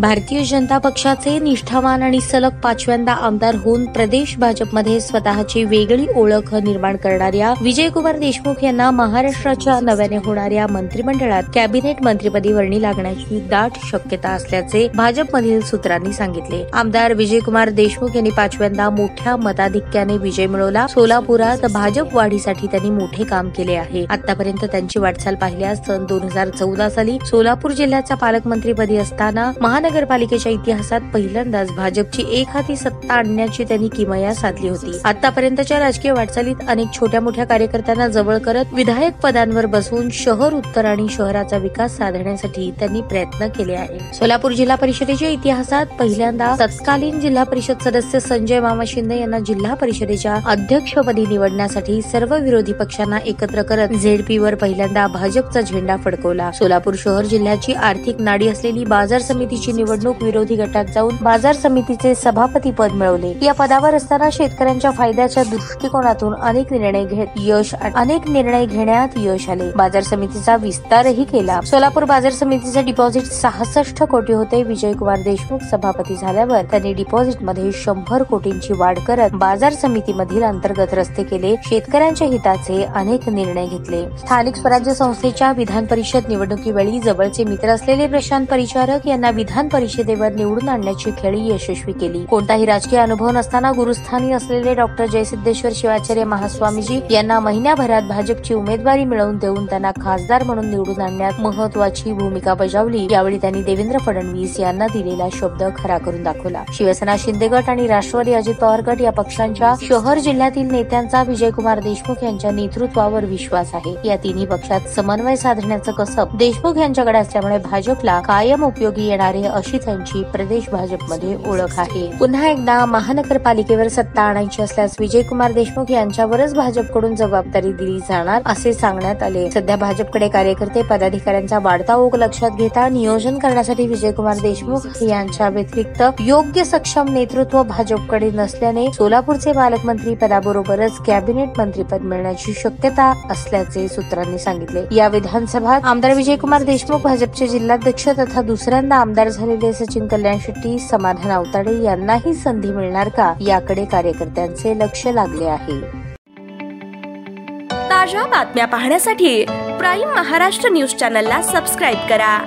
भारतीय जनता पक्षाचे निष्ठावान आणि सलग 5व्यांदा आमदार होऊन प्रदेश भाजपमध्ये स्वतःची वेगळी ओळख निर्माण करणाऱ्या विजयकुमार देशमुख यांना महाराष्ट्राच्या नव्याने होणाऱ्या मंत्रिमंडळात कॅबिनेट मंत्रिपदी वर्णी लागण्याची दाट शक्यता असल्याचे भाजपमधील सूत्रांनी सांगितले। आमदार विजयकुमार देशमुख यांनी 5व्यांदा मोठ्या मताधिक्याने विजय मिळवला। सोलापुरात भाजप वाढीसाठी त्यांनी मोठे काम केले आहे। आतापर्यंत त्यांची वाटचाल पाहिल्यास सन 2014 साली सोलापूर जिल्ह्याच्या पालकमंत्रीपदी असताना महानगरपालिकेच्या इतिहासात पहिल्यांदाच भाजपची एकहाती सत्ता आणण्याची त्यांनी किमया साधली होती। आतापर्यंतच्या राजकीय वाटचालीत अनेक छोट्या मोठ्या कार्यकर्त्यांना जवळ करत विधायक पदांवर बसवून शहर उत्तर आणि शहराचा विकास साधण्यासाठी त्यांनी प्रयत्न केले आहे। सोलापूर जिल्हा परिषदेच्या इतिहासात पहिल्यांदा तत्कालीन जिल्हा परिषद सदस्य संजय मामा शिंदे यांना जिल्हा परिषदेच्या अध्यक्षपदी निवडण्यासाठी सर्व विरोधी पक्षांना एकत्र करत झेडपीवर पहिल्यांदा भाजपचा झेंडा फडकवला। सोलापूर शहर जिल्ह्याची आर्थिक नाडी असलेली बाजार समितीची निवडणूक विरोधी गटात जाऊन बाजार समितीचे सभापती पद मिळवले। या पदावर असताना शेतकऱ्यांच्या फायद्याच्या दृष्टिकोनातून अनेक निर्णय घेण्यात यश आले। बाजार समितीचा विस्तारही केला। सोलापूर बाजार समितीचे डिपॉझिट 66 कोटी होते। विजयकुमार देशमुख सभापती झाल्यावर त्यांनी डिपॉझिट मध्ये 100 कोटींची वाढ करत बाजार समितीमधील अंतर्गत रस्ते केले। शेतकऱ्यांच्या हिताचे अनेक निर्णय घेतले। स्थानिक स्वराज्य संस्थेच्या विधान परिषद निवडणुकीवेळी जवळचे मित्र असलेले प्रशांत परिचारक यांना विधान परिषदेवर निवडून आणण्याची खेळी यशस्वी केली। कोणताही राजकीय अनुभव नसताना गुरुस्थानी असलेले डॉक्टर जयसिद्धेश्वर शिवाचार्य महास्वामीजी यांना महिन्याभरात भाजपची उमेदवारी मिळवून देऊन त्यांना खासदार म्हणून निवडून आणण्यात महत्वाची भूमिका बजावली। यावेळी त्यांनी देवेंद्र फडणवीस यांना दिलेला शब्द खरा करून दाखवला। शिवसेना शिंदे गट आणि राष्ट्रवादी अजित पवार गट या पक्षांच्या शहर जिल्ह्यातील नेत्यांचा विजयकुमार देशमुख यांच्या नेतृत्वावर विश्वास आहे। या तिन्ही पक्षात समन्वय साधण्याचं कसब देशमुख यांच्याकडे असल्यामुळे भाजपला कायम उपयोगी येणारे अशी त्यांची प्रदेश भाजपमध्ये ओळख आहे। पुन्हा एकदा महानगरपालिकेवर सत्ता आणायची असल्यास विजयकुमार देशमुख यांच्यावरच भाजपकडून जबाबदारी दिली जाणार असे सांगण्यात आले। सध्या भाजपकडे कार्यकर्ते पदाधिकाऱ्यांचा वाढता ओघ लक्षात घेता नियोजन करण्यासाठी विजयकुमार देशमुख यांच्या व्यतिरिक्त योग्य सक्षम नेतृत्व भाजपकडे नसल्याने सोलापूरचे पालकमंत्री पदाबरोबरच कॅबिनेट मंत्रीपद मिळण्याची शक्यता असल्याचे सूत्रांनी सांगितले। या विधानसभात आमदार विजयकुमार देशमुख भाजपचे जिल्हाध्यक्ष तथा दुसऱ्यांदा आमदार झालेले सचिन कल्याण शेट्टी, समाधान आवताडे यांनाही संधी मिळणार का याकडे कार्यकर्त्यांचे लक्ष लागले आहे। ताज्या बातम्या पाहण्यासाठी प्राईम महाराष्ट्र न्यूज चॅनलला सबस्क्राईब करा।